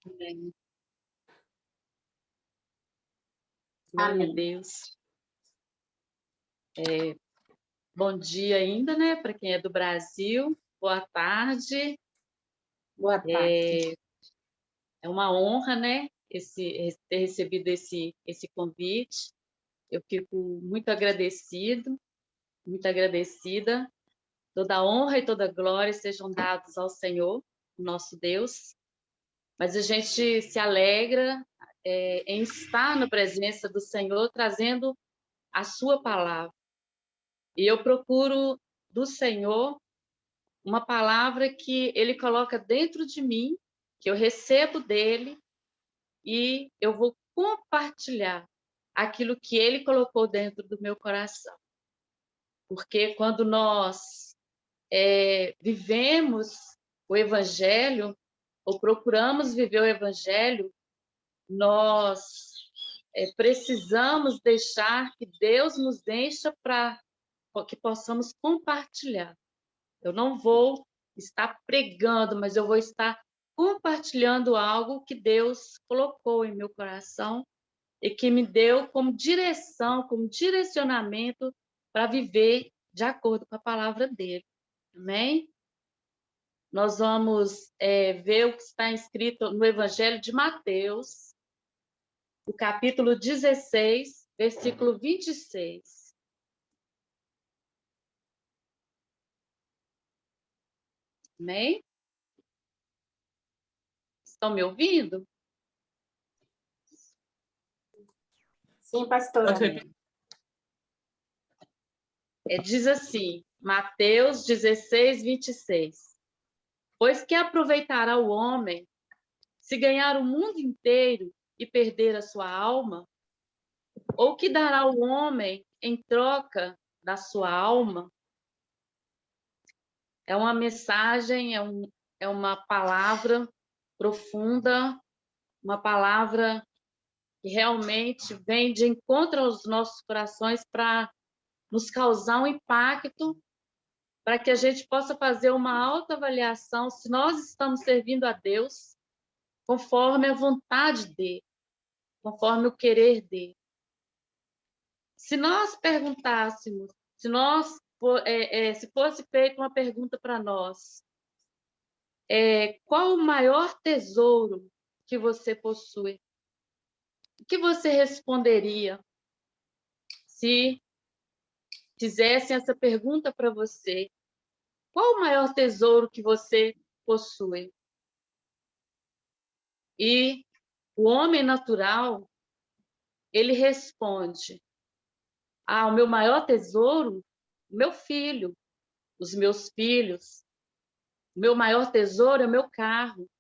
Amém. Glória a Deus. Bom dia ainda, né? Para quem é do Brasil. Boa tarde. Boa tarde. É uma honra, né? Ter recebido esse convite. Eu fico muito agradecida. Toda a honra e toda a glória sejam dados ao Senhor, nosso Deus. Mas a gente se alegra em estar na presença do Senhor, trazendo a sua palavra. E eu procuro do Senhor uma palavra que Ele coloca dentro de mim, que eu recebo dEle, e eu vou compartilhar aquilo que Ele colocou dentro do meu coração. Porque quando nós vivemos o Evangelho, ou procuramos viver o Evangelho, nós precisamos deixar que Deus nos encha para que possamos compartilhar. Eu não vou estar pregando, mas eu vou estar compartilhando algo que Deus colocou em meu coração e que me deu como direção, como direcionamento para viver de acordo com a palavra dele. Amém? Nós vamos ver o que está escrito no Evangelho de Mateus, o capítulo 16, versículo 26. Amém? Estão me ouvindo? Sim, pastora. Diz assim, Mateus 16, 26. Pois que aproveitará o homem se ganhar o mundo inteiro e perder a sua alma? Ou que dará o homem em troca da sua alma? É uma mensagem, é uma palavra profunda, uma palavra que realmente vem de encontro aos nossos corações para nos causar um impacto, para que a gente possa fazer uma autoavaliação se nós estamos servindo a Deus conforme a vontade dele, conforme o querer dele. Se nós perguntássemos, se fosse feita uma pergunta para nós, qual o maior tesouro que você possui? O que você responderia se fizessem essa pergunta para você? Qual o maior tesouro que você possui? E o homem natural, ele responde: o meu maior tesouro, meu filho, os meus filhos. O meu maior tesouro é o meu carro.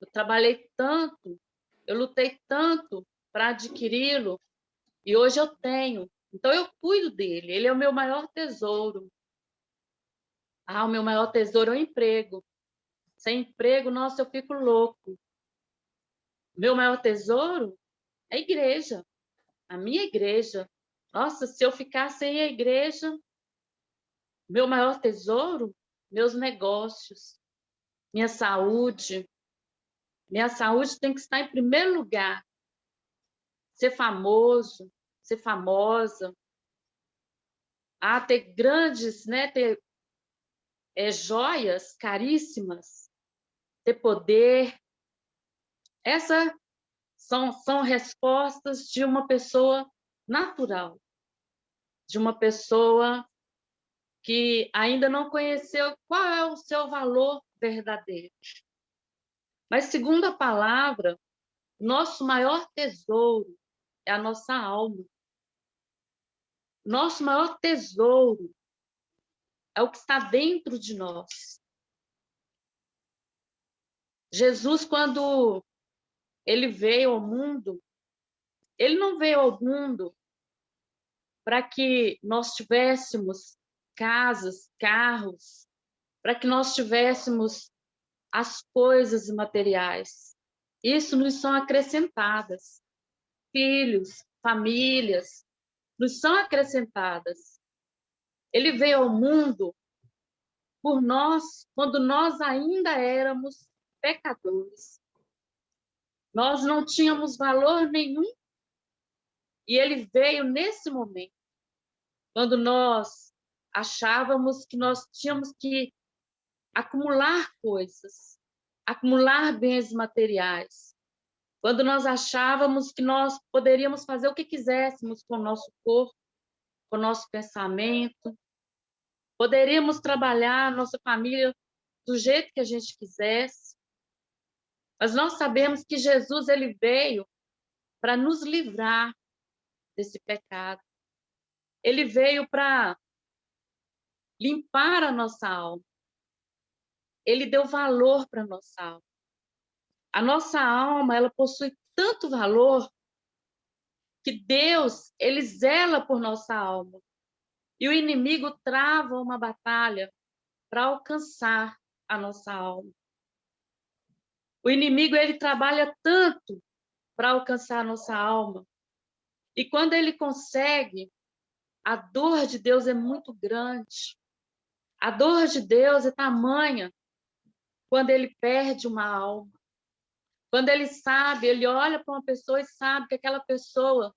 Eu trabalhei tanto, eu lutei tanto para adquiri-lo e hoje eu tenho. Então eu cuido dele, ele é o meu maior tesouro. O meu maior tesouro é o emprego. Sem emprego, nossa, eu fico louco. Meu maior tesouro é a igreja, a minha igreja. Nossa, se eu ficar sem a igreja, meu maior tesouro, meus negócios, minha saúde. Minha saúde tem que estar em primeiro lugar. Ser famoso, ser famosa. Ter grandes, né? Ter joias caríssimas. Ter poder. Essas são respostas de uma pessoa natural. De uma pessoa que ainda não conheceu qual é o seu valor verdadeiro. Mas, segundo a palavra, nosso maior tesouro é a nossa alma. Nosso maior tesouro é o que está dentro de nós. Jesus, quando ele veio ao mundo, ele não veio ao mundo para que nós tivéssemos casas, carros, para que nós tivéssemos as coisas materiais. Isso nos são acrescentadas. Filhos, famílias, nos são acrescentadas. Ele veio ao mundo por nós, quando nós ainda éramos pecadores. Nós não tínhamos valor nenhum e ele veio nesse momento, quando nós achávamos que nós tínhamos que acumular coisas, acumular bens materiais, quando nós achávamos que nós poderíamos fazer o que quiséssemos com o nosso corpo, com o nosso pensamento, poderíamos trabalhar a nossa família do jeito que a gente quisesse, mas nós sabemos que Jesus ele veio para nos livrar desse pecado. Ele veio para limpar a nossa alma. Ele deu valor para a nossa alma. A nossa alma, ela possui tanto valor que Deus, ele zela por nossa alma. E o inimigo trava uma batalha para alcançar a nossa alma. O inimigo, ele trabalha tanto para alcançar a nossa alma. E quando ele consegue, a dor de Deus é muito grande. A dor de Deus é tamanha quando ele perde uma alma. Quando ele sabe, ele olha para uma pessoa e sabe que aquela pessoa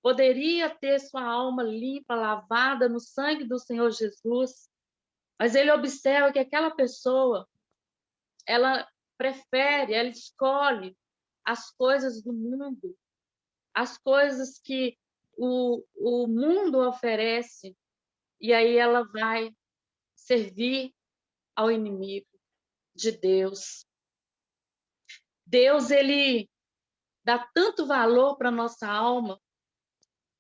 poderia ter sua alma limpa, lavada no sangue do Senhor Jesus, mas ele observa que aquela pessoa, ela prefere, ela escolhe as coisas do mundo, as coisas que o mundo oferece, e aí ela vai servir ao inimigo de Deus. Deus, ele dá tanto valor para a nossa alma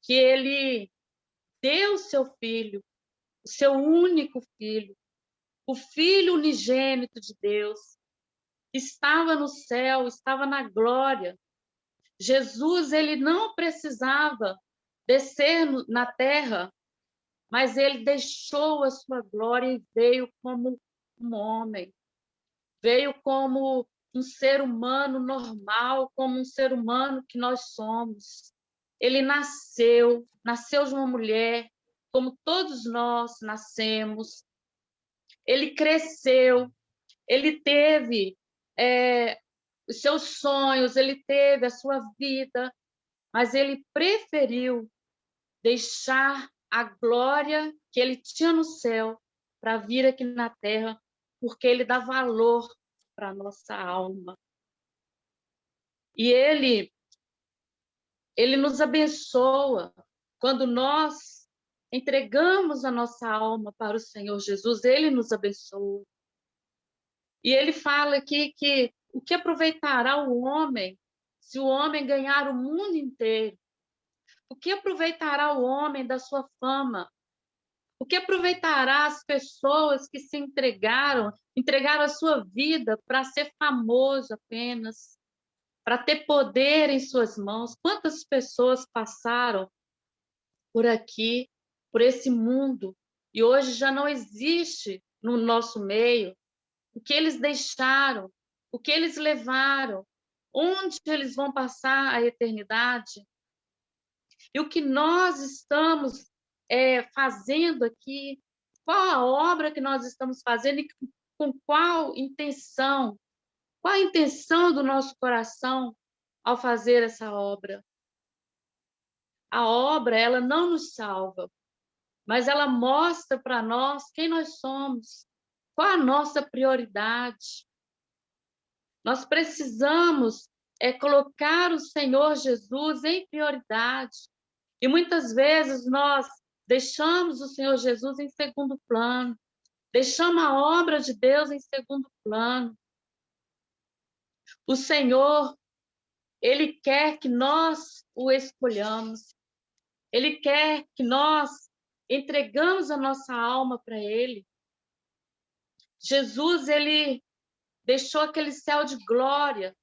que ele deu o seu filho, o seu único filho, o filho unigênito de Deus, estava no céu, estava na glória. Jesus, ele não precisava descer na terra, mas ele deixou a sua glória e veio como um homem, veio como um ser humano normal, como um ser humano que nós somos. Ele nasceu de uma mulher, como todos nós nascemos. Ele cresceu, ele teve os seus sonhos, ele teve a sua vida, mas ele preferiu deixar a glória que ele tinha no céu para vir aqui na terra, porque ele dá valor para a nossa alma. E ele nos abençoa quando nós entregamos a nossa alma para o Senhor Jesus, ele nos abençoa. E ele fala aqui que o que aproveitará o homem se o homem ganhar o mundo inteiro? O que aproveitará o homem da sua fama? O que aproveitará as pessoas que se entregaram a sua vida para ser famoso apenas, para ter poder em suas mãos? Quantas pessoas passaram por aqui, por esse mundo, e hoje já não existe no nosso meio? O que eles deixaram, o que eles levaram, onde eles vão passar a eternidade? E o que nós estamos fazendo aqui, qual a obra que nós estamos fazendo e com qual intenção? Qual a intenção do nosso coração ao fazer essa obra? A obra, ela não nos salva, mas ela mostra para nós quem nós somos, qual a nossa prioridade. Nós precisamos colocar o Senhor Jesus em prioridade. E muitas vezes nós deixamos o Senhor Jesus em segundo plano, deixamos a obra de Deus em segundo plano. O Senhor, ele quer que nós o escolhamos. Ele quer que nós entregamos a nossa alma para ele. Jesus, ele deixou aquele céu de glória,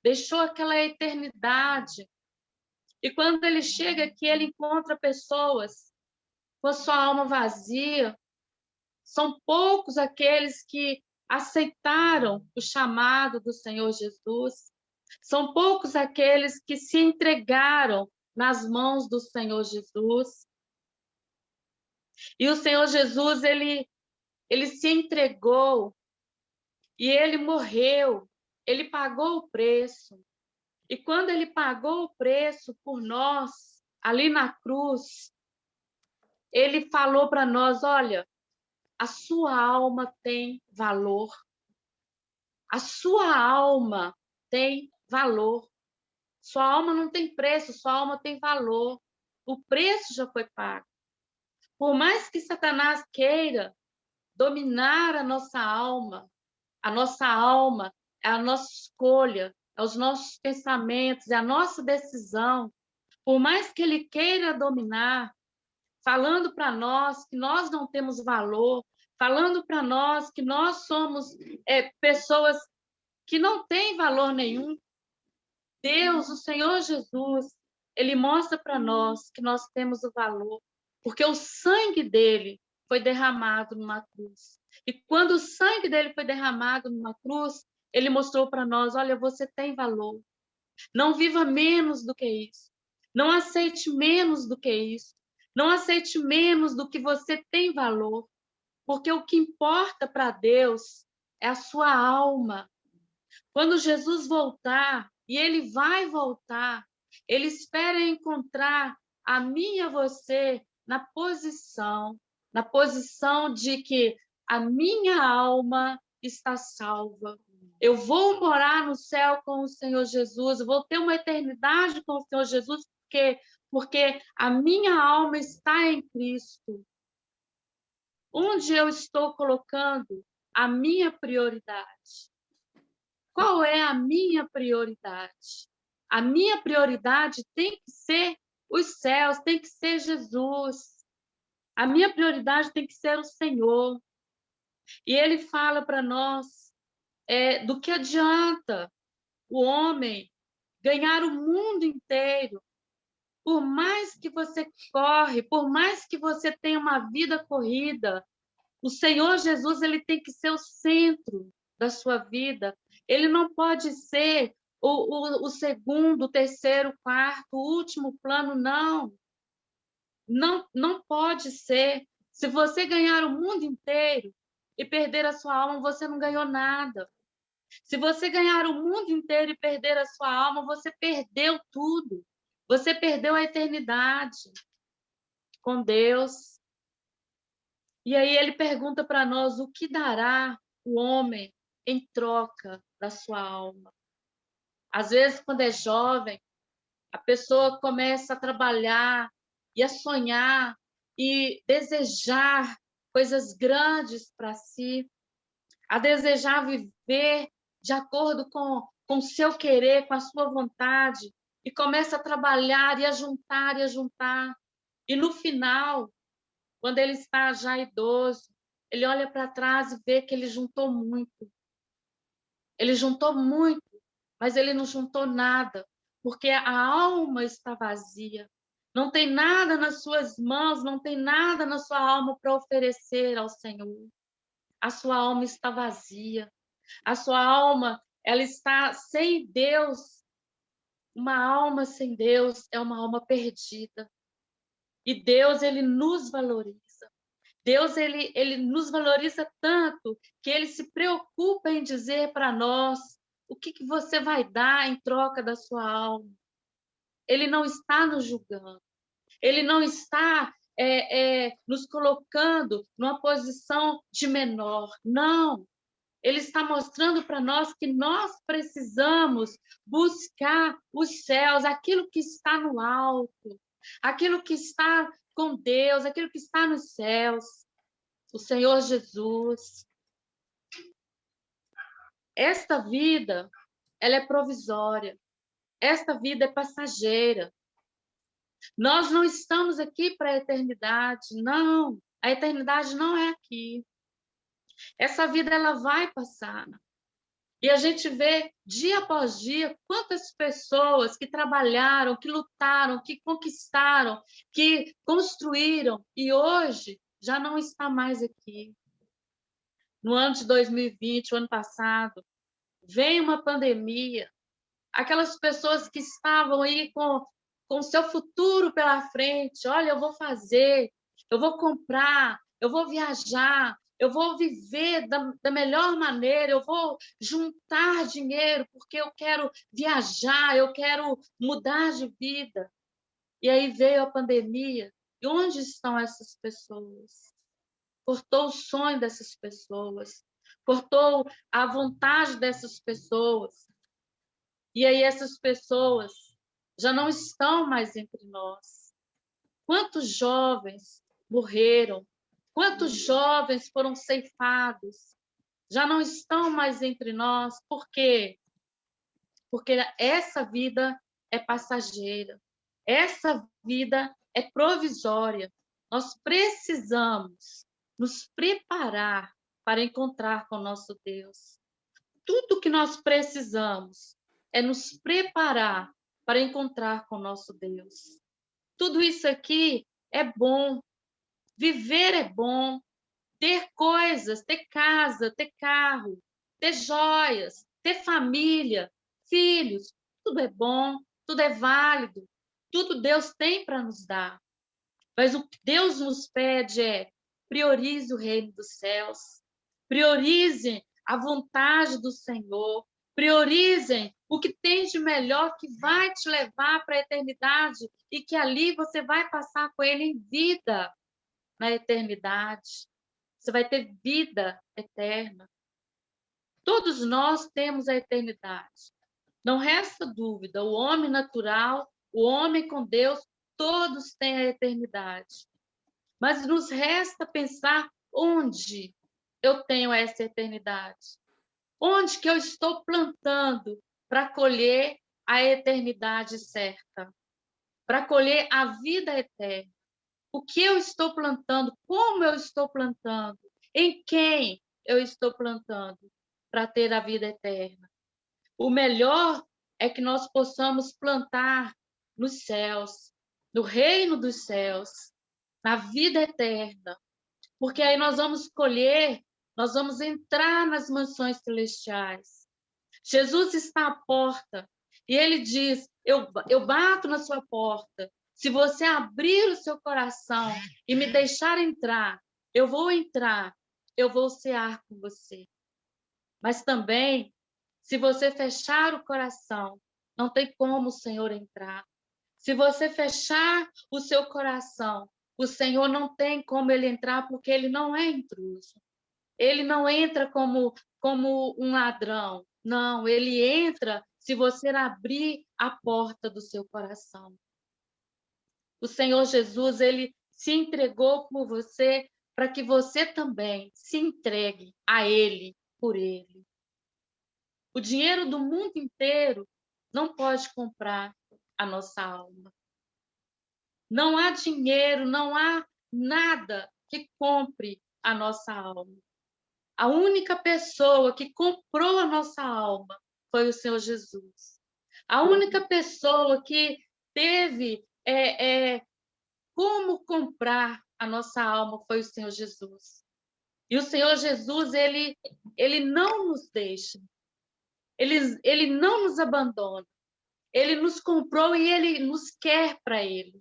deixou aquela eternidade. E quando ele chega aqui, ele encontra pessoas com a sua alma vazia. São poucos aqueles que aceitaram o chamado do Senhor Jesus. São poucos aqueles que se entregaram nas mãos do Senhor Jesus. E o Senhor Jesus, ele se entregou e ele morreu. Ele pagou o preço. E quando ele pagou o preço por nós, ali na cruz, ele falou para nós: olha, a sua alma tem valor. A sua alma tem valor. Sua alma não tem preço, sua alma tem valor. O preço já foi pago. Por mais que Satanás queira dominar a nossa alma é a nossa escolha, é os nossos pensamentos, é a nossa decisão. Por mais que ele queira dominar, falando para nós que nós não temos valor, falando para nós que nós somos pessoas que não têm valor nenhum, Deus, o Senhor Jesus, ele mostra para nós que nós temos o valor, porque o sangue dele foi derramado numa cruz. E quando o sangue dele foi derramado numa cruz, ele mostrou para nós: olha, você tem valor. Não viva menos do que isso. Não aceite menos do que isso. Não aceite menos do que você tem valor. Porque o que importa para Deus é a sua alma. Quando Jesus voltar, e ele vai voltar, ele espera encontrar a mim e a você na posição de que a minha alma está salva. Eu vou morar no céu com o Senhor Jesus, eu vou ter uma eternidade com o Senhor Jesus, porque a minha alma está em Cristo. Onde eu estou colocando a minha prioridade? Qual é a minha prioridade? A minha prioridade tem que ser os céus, tem que ser Jesus. A minha prioridade tem que ser o Senhor. E ele fala para nós do que adianta o homem ganhar o mundo inteiro. Por mais que você corre, por mais que você tenha uma vida corrida, o Senhor Jesus ele tem que ser o centro da sua vida. Ele não pode ser o segundo, o terceiro, o quarto, o último plano, não. Não pode ser. Se você ganhar o mundo inteiro e perder a sua alma, você não ganhou nada. Se você ganhar o mundo inteiro e perder a sua alma, você perdeu tudo. Você perdeu a eternidade com Deus. E aí ele pergunta para nós: o que dará o homem em troca da sua alma? Às vezes, quando é jovem, a pessoa começa a trabalhar e a sonhar e desejar coisas grandes para si, a desejar viver de acordo com o seu querer, com a sua vontade, e começa a trabalhar e a juntar e a juntar. E no final, quando ele está já idoso, ele olha para trás e vê que ele juntou muito. Ele juntou muito, mas ele não juntou nada, porque a alma está vazia. Não tem nada nas suas mãos, não tem nada na sua alma para oferecer ao Senhor. A sua alma está vazia. A sua alma, ela está sem Deus. Uma alma sem Deus é uma alma perdida. E Deus, ele nos valoriza. Deus, ele nos valoriza tanto que ele se preocupa em dizer para nós o que você vai dar em troca da sua alma. Ele não está nos julgando. Ele não está nos colocando numa posição de menor. Não. Ele está mostrando para nós que nós precisamos buscar os céus, aquilo que está no alto, aquilo que está com Deus, aquilo que está nos céus. O Senhor Jesus. Esta vida, ela é provisória. Esta vida é passageira. Nós não estamos aqui para a eternidade, não. A eternidade não é aqui. Essa vida, ela vai passar. E a gente vê, dia após dia, quantas pessoas que trabalharam, que lutaram, que conquistaram, que construíram, e hoje já não está mais aqui. No ano de 2020, o ano passado, vem uma pandemia, aquelas pessoas que estavam aí com o seu futuro pela frente, olha, eu vou fazer, eu vou comprar, eu vou viajar, eu vou viver da melhor maneira, eu vou juntar dinheiro porque eu quero viajar, eu quero mudar de vida. E aí veio a pandemia. E onde estão essas pessoas? Cortou o sonho dessas pessoas, cortou a vontade dessas pessoas. E aí essas pessoas já não estão mais entre nós. Quantos jovens morreram? Quantos jovens foram ceifados? Já não estão mais entre nós. Por quê? Porque essa vida é passageira. Essa vida é provisória. Nós precisamos nos preparar para encontrar com o nosso Deus. Tudo que nós precisamos é nos preparar para encontrar com o nosso Deus. Tudo isso aqui é bom. Viver é bom. Ter coisas, ter casa, ter carro, ter joias, ter família, filhos, tudo é bom, tudo é válido, tudo Deus tem para nos dar. Mas o que Deus nos pede é: priorize o reino dos céus, priorize a vontade do Senhor, priorizem o que tem de melhor que vai te levar para a eternidade e que ali você vai passar com Ele em vida na eternidade. Você vai ter vida eterna. Todos nós temos a eternidade. Não resta dúvida, o homem natural, o homem com Deus, todos têm a eternidade. Mas nos resta pensar onde eu tenho essa eternidade. Onde que eu estou plantando para colher a eternidade certa, para colher a vida eterna. O que eu estou plantando, como eu estou plantando, em quem eu estou plantando para ter a vida eterna. O melhor é que nós possamos plantar nos céus, no reino dos céus, na vida eterna, porque aí nós vamos colher, nós vamos entrar nas mansões celestiais. Jesus está à porta e ele diz: eu bato na sua porta. Se você abrir o seu coração e me deixar entrar, eu vou cear com você. Mas também, se você fechar o coração, não tem como o Senhor entrar. Se você fechar o seu coração, o Senhor não tem como ele entrar, porque ele não é intruso. Ele não entra como um ladrão. Não, ele entra se você abrir a porta do seu coração. O Senhor Jesus, ele se entregou por você para que você também se entregue a ele, por ele. O dinheiro do mundo inteiro não pode comprar a nossa alma. Não há dinheiro, não há nada que compre a nossa alma. A única pessoa que comprou a nossa alma foi o Senhor Jesus. A única pessoa que teve como comprar a nossa alma foi o Senhor Jesus. E o Senhor Jesus, ele não nos deixa. Ele não nos abandona. Ele nos comprou e ele nos quer para ele.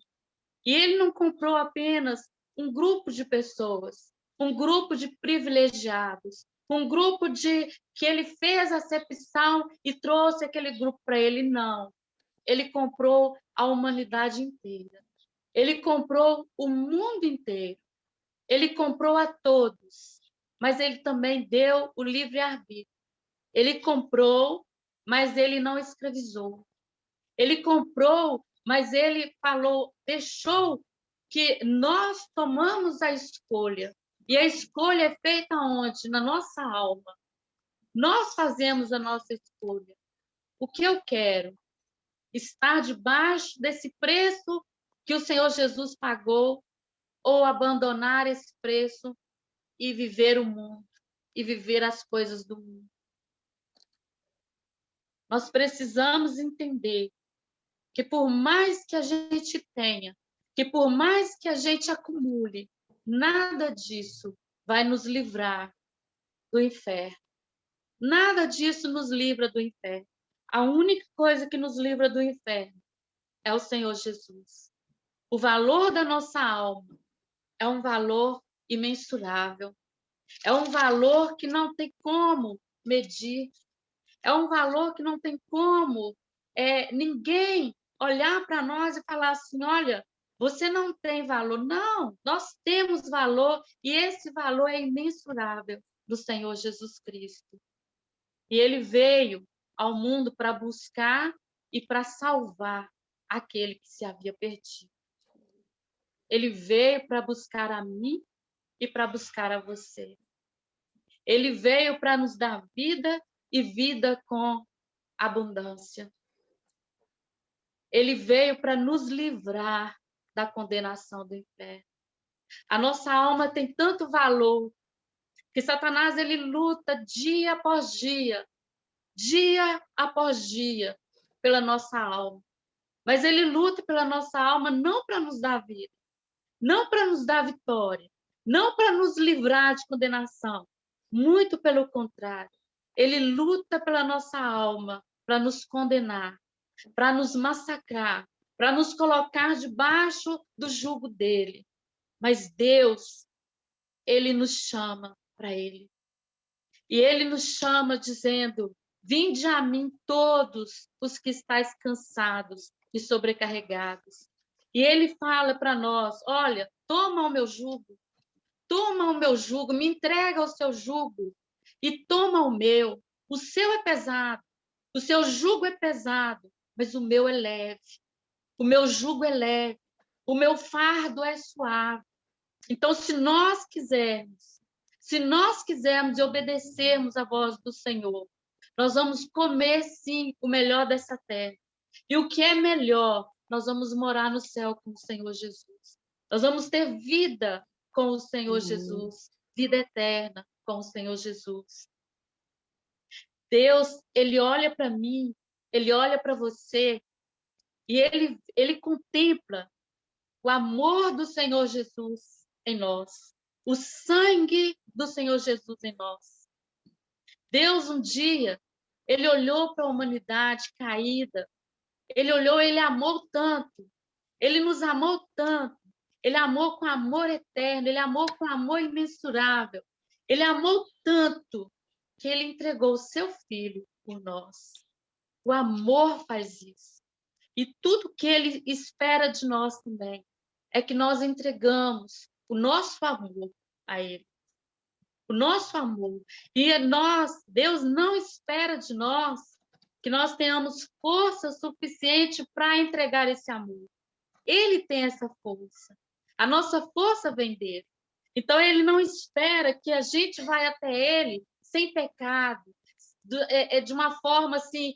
E ele não comprou apenas um grupo de pessoas, um grupo de privilegiados, um grupo que ele fez a acepção e trouxe aquele grupo para ele. Não. Ele comprou a humanidade inteira. Ele comprou o mundo inteiro. Ele comprou a todos. Mas ele também deu o livre-arbítrio. Ele comprou, mas ele não escravizou. Ele comprou, mas ele falou, deixou que nós tomamos a escolha. E a escolha é feita onde? Na nossa alma. Nós fazemos a nossa escolha. O que eu quero? Estar debaixo desse preço que o Senhor Jesus pagou ou abandonar esse preço e viver o mundo e viver as coisas do mundo. Nós precisamos entender que por mais que a gente tenha, que por mais que a gente acumule, nada disso vai nos livrar do inferno. Nada disso nos livra do inferno. A única coisa que nos livra do inferno é o Senhor Jesus. O valor da nossa alma é um valor imensurável. É um valor que não tem como medir. É um valor que não tem como ninguém olhar para nós e falar assim, olha, você não tem valor. Não, nós temos valor e esse valor é imensurável do Senhor Jesus Cristo. E ele veio ao mundo para buscar e para salvar aquele que se havia perdido. Ele veio para buscar a mim e para buscar a você. Ele veio para nos dar vida e vida com abundância. Ele veio para nos livrar da condenação do inferno. A nossa alma tem tanto valor que Satanás ele luta dia após dia pela nossa alma. Mas ele luta pela nossa alma não para nos dar vida, não para nos dar vitória, não para nos livrar de condenação. Muito pelo contrário. Ele luta pela nossa alma para nos condenar, para nos massacrar, para nos colocar debaixo do jugo dele. Mas Deus, ele nos chama para ele. E ele nos chama dizendo: vinde a mim todos os que estáis cansados e sobrecarregados. E ele fala para nós: olha, toma o meu jugo, me entrega o seu jugo e toma o meu. O seu é pesado, o seu jugo é pesado, mas o meu é leve. O meu jugo é leve, o meu fardo é suave. Então, se nós quisermos e obedecermos à voz do Senhor, nós vamos comer, sim, o melhor dessa terra. E o que é melhor, nós vamos morar no céu com o Senhor Jesus. Nós vamos ter vida com o Senhor Jesus, vida eterna com o Senhor Jesus. Deus, ele olha para mim, ele olha para você e ele contempla o amor do Senhor Jesus em nós, o sangue do Senhor Jesus em nós. Deus, um dia, ele olhou para a humanidade caída, ele amou tanto, ele nos amou tanto, ele amou com amor eterno, ele amou com amor imensurável, ele amou tanto que ele entregou o seu filho por nós. O amor faz isso. E tudo que ele espera de nós também é que nós entregamos o nosso amor a ele. O nosso amor. E Deus não espera de nós que nós tenhamos força suficiente para entregar esse amor. Ele tem essa força. A nossa força vem dele. Então, ele não espera que a gente vá até ele sem pecado, de uma forma assim,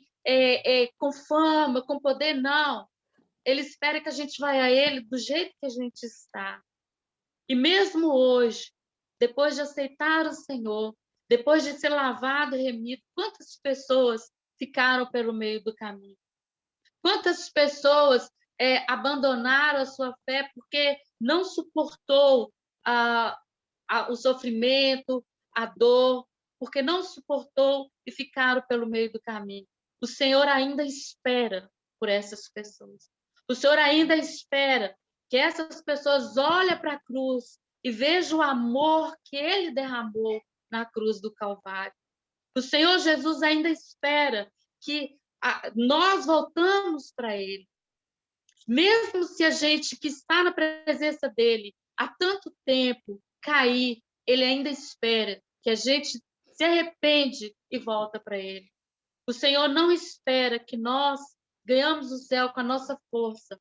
com fama, com poder, não. Ele espera que a gente vá a ele do jeito que a gente está. E mesmo hoje, depois de aceitar o Senhor, depois de ser lavado e remido, quantas pessoas ficaram pelo meio do caminho? Quantas pessoas abandonaram a sua fé porque não suportou o sofrimento, a dor, porque não suportou e ficaram pelo meio do caminho? O Senhor ainda espera por essas pessoas. O Senhor ainda espera que essas pessoas olhem para a cruz e vejam o amor que Ele derramou na cruz do Calvário. O Senhor Jesus ainda espera que nós voltamos para Ele. Mesmo se a gente que está na presença dEle há tanto tempo cair, Ele ainda espera que a gente se arrepende e volta para Ele. O Senhor não espera que nós ganhamos o céu com a nossa força,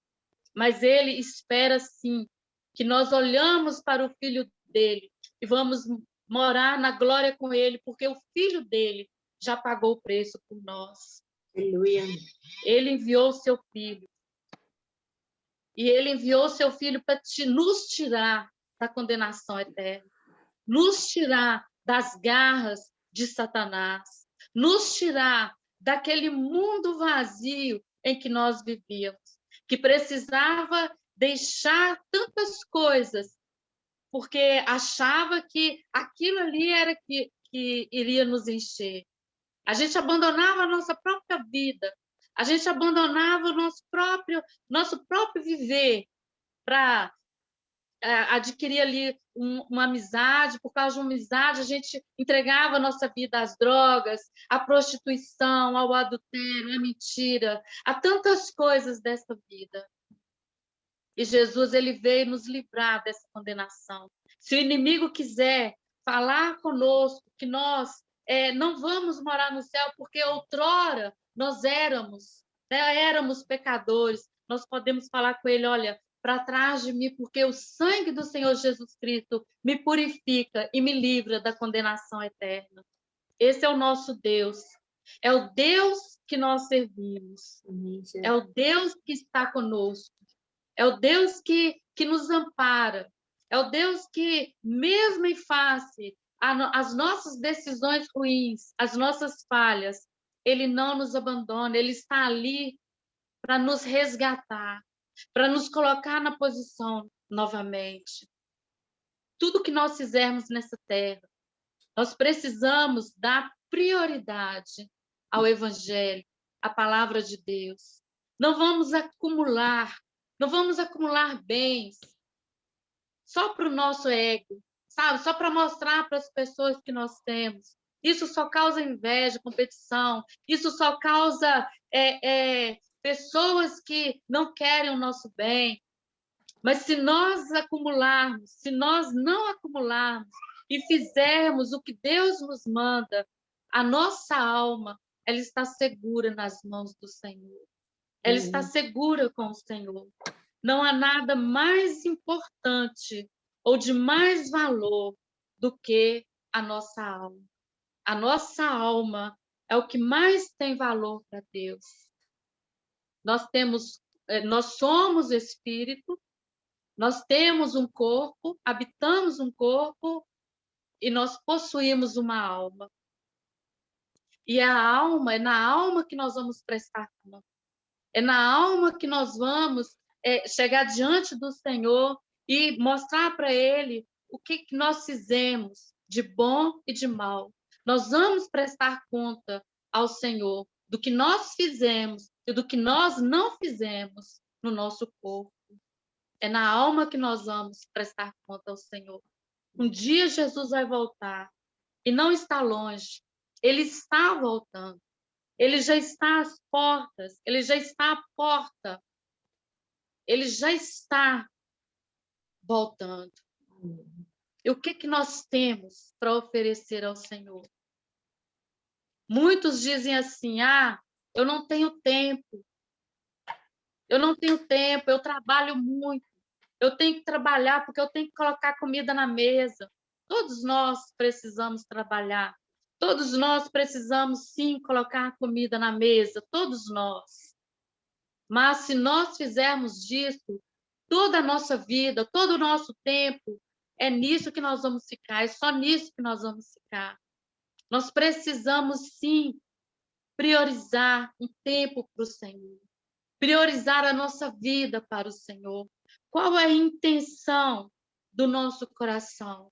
mas Ele espera, sim, que nós olhamos para o Filho dEle e vamos morar na glória com Ele, porque o Filho dEle já pagou o preço por nós. Aleluia. Ele enviou o seu Filho. E Ele enviou o seu Filho para nos tirar da condenação eterna, nos tirar das garras de Satanás, nos tirar daquele mundo vazio em que nós vivíamos, que precisava deixar tantas coisas, porque achava que aquilo ali era que iria nos encher. A gente abandonava a nossa própria vida, a gente abandonava o nosso próprio viver para adquirir ali uma amizade, por causa de uma amizade, a gente entregava a nossa vida às drogas, à prostituição, ao adultério, à mentira, a tantas coisas dessa vida. E Jesus, ele veio nos livrar dessa condenação. Se o inimigo quiser falar conosco que nós não vamos morar no céu porque outrora nós éramos, né, éramos pecadores, nós podemos falar com ele, olha, para trás de mim, porque o sangue do Senhor Jesus Cristo me purifica e me livra da condenação eterna. Esse é o nosso Deus. É o Deus que nós servimos. É o Deus que está conosco. É o Deus que nos ampara. É o Deus que, mesmo em face às nossas decisões ruins, às nossas falhas, ele não nos abandona, ele está ali para nos resgatar, para nos colocar na posição novamente. Tudo que nós fizermos nessa terra, nós precisamos dar prioridade ao Evangelho, à palavra de Deus. Não vamos acumular bens só para o nosso ego, sabe? Só para mostrar para as pessoas que nós temos. Isso só causa inveja, competição. Isso só causa pessoas que não querem o nosso bem. Mas se nós acumularmos, se nós não acumularmos e fizermos o que Deus nos manda, a nossa alma, ela está segura nas mãos do Senhor. Ela está segura com o Senhor. Não há nada mais importante ou de mais valor do que a nossa alma. A nossa alma é o que mais tem valor para Deus. Nós somos espírito, nós temos um corpo, habitamos um corpo e nós possuímos uma alma. E a alma, é na alma que nós vamos prestar conta. É na alma que nós vamos chegar diante do Senhor e mostrar para Ele o que nós fizemos de bom e de mal. Nós vamos prestar conta ao Senhor do que nós fizemos e do que nós não fizemos no nosso corpo. É na alma que nós vamos prestar conta ao Senhor. Um dia Jesus vai voltar e não está longe. Ele está voltando. Ele já está às portas. Ele já está à porta. Ele já está voltando. E o que nós temos para oferecer ao Senhor? Muitos dizem assim: eu não tenho tempo. Eu não tenho tempo, eu trabalho muito. Eu tenho que trabalhar porque eu tenho que colocar comida na mesa. Todos nós precisamos trabalhar. Todos nós precisamos, sim, colocar comida na mesa. Todos nós. Mas se nós fizermos disso toda a nossa vida, todo o nosso tempo, é nisso que nós vamos ficar, é só nisso que nós vamos ficar. Nós precisamos, sim, priorizar um tempo para o Senhor, priorizar a nossa vida para o Senhor. Qual é a intenção do nosso coração?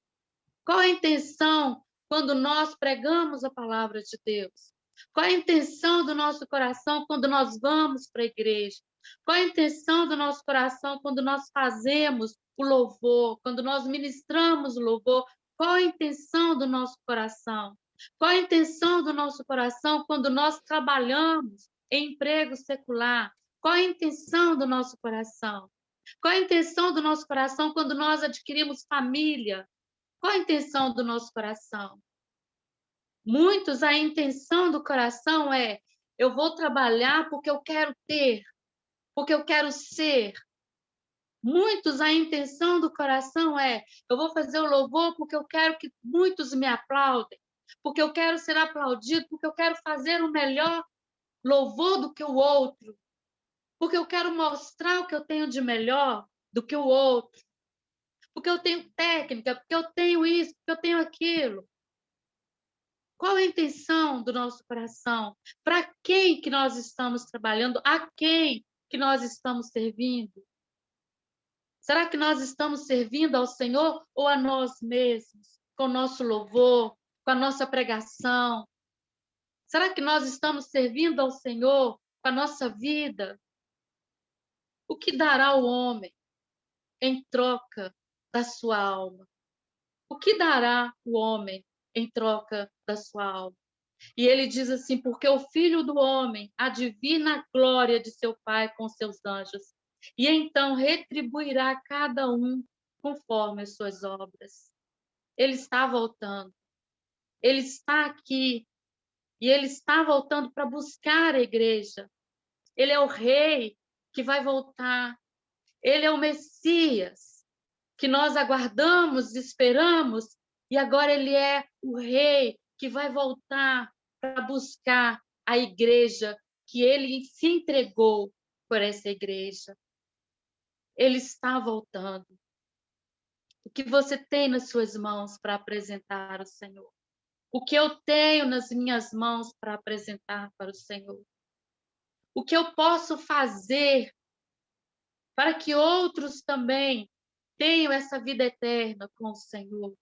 Qual é a intenção quando nós pregamos a palavra de Deus? Qual é a intenção do nosso coração quando nós vamos para a igreja? Qual é a intenção do nosso coração quando nós fazemos o louvor, quando nós ministramos o louvor? Qual a intenção do nosso coração? Qual a intenção do nosso coração quando nós trabalhamos em emprego secular? Qual a intenção do nosso coração? Qual a intenção do nosso coração quando nós adquirimos família? Qual a intenção do nosso coração? Muitos, a intenção do coração é: eu vou trabalhar porque eu quero ter, porque eu quero ser. Muitos, a intenção do coração é: eu vou fazer o louvor porque eu quero que muitos me aplaudem, porque eu quero ser aplaudido, porque eu quero fazer o melhor louvor do que o outro, porque eu quero mostrar o que eu tenho de melhor do que o outro, porque eu tenho técnica, porque eu tenho isso, porque eu tenho aquilo. Qual a intenção do nosso coração? Para quem que nós estamos trabalhando? A quem que nós estamos servindo? Será que nós estamos servindo ao Senhor ou a nós mesmos? Com o nosso louvor, com a nossa pregação? Será que nós estamos servindo ao Senhor com a nossa vida? O que dará o homem em troca da sua alma. O que dará o homem em troca da sua alma? E ele diz assim: porque o Filho do Homem há de vir na glória de seu Pai com seus anjos, e então retribuirá a cada um conforme as suas obras. Ele está voltando. Ele está aqui. E ele está voltando para buscar a igreja. Ele é o rei que vai voltar. Ele é o Messias que nós aguardamos, esperamos, e agora ele é o rei que vai voltar para buscar a igreja que ele se entregou por essa igreja. Ele está voltando. O que você tem nas suas mãos para apresentar ao Senhor? O que eu tenho nas minhas mãos para apresentar para o Senhor? O que eu posso fazer para que outros também tenham essa vida eterna com o Senhor?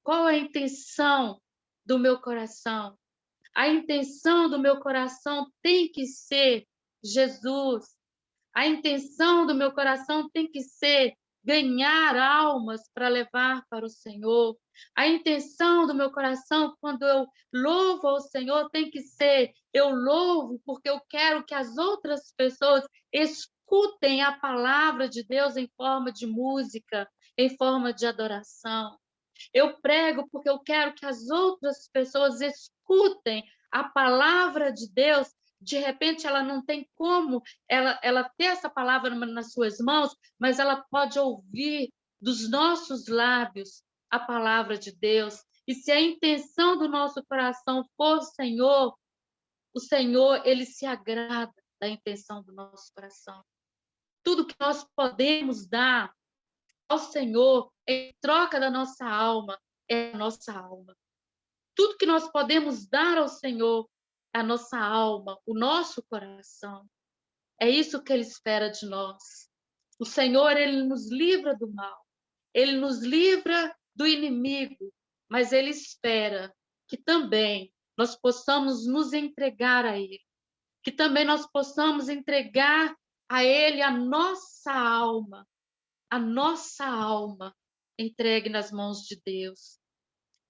Qual é a intenção do meu coração? A intenção do meu coração tem que ser Jesus. A intenção do meu coração tem que ser ganhar almas para levar para o Senhor. A intenção do meu coração, quando eu louvo ao Senhor, tem que ser: eu louvo porque eu quero que as outras pessoas escutem a palavra de Deus em forma de música, em forma de adoração. Eu prego porque eu quero que as outras pessoas escutem a palavra de Deus. De repente, ela não tem como ela ter essa palavra nas suas mãos, mas ela pode ouvir dos nossos lábios a palavra de Deus. E se a intenção do nosso coração for o Senhor, ele se agrada da intenção do nosso coração. Tudo que nós podemos dar ao Senhor em troca da nossa alma é a nossa alma. Tudo que nós podemos dar ao Senhor é a nossa alma, o nosso coração. É isso que ele espera de nós. O Senhor, ele nos livra do mal. Ele nos livra do inimigo, mas ele espera que também nós possamos nos entregar a ele, que também nós possamos entregar a ele a nossa alma entregue nas mãos de Deus.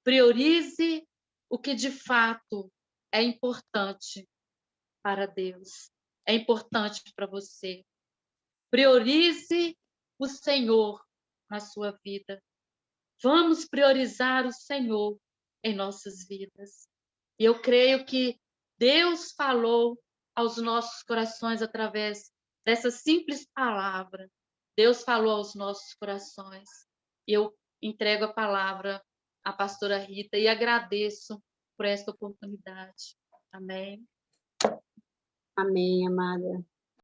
Priorize o que de fato é importante para Deus, é importante para você. Priorize o Senhor na sua vida. Vamos priorizar o Senhor em nossas vidas. E eu creio que Deus falou aos nossos corações através dessa simples palavra. Deus falou aos nossos corações. E eu entrego a palavra à pastora Rita e agradeço por esta oportunidade. Amém. Amém, amada.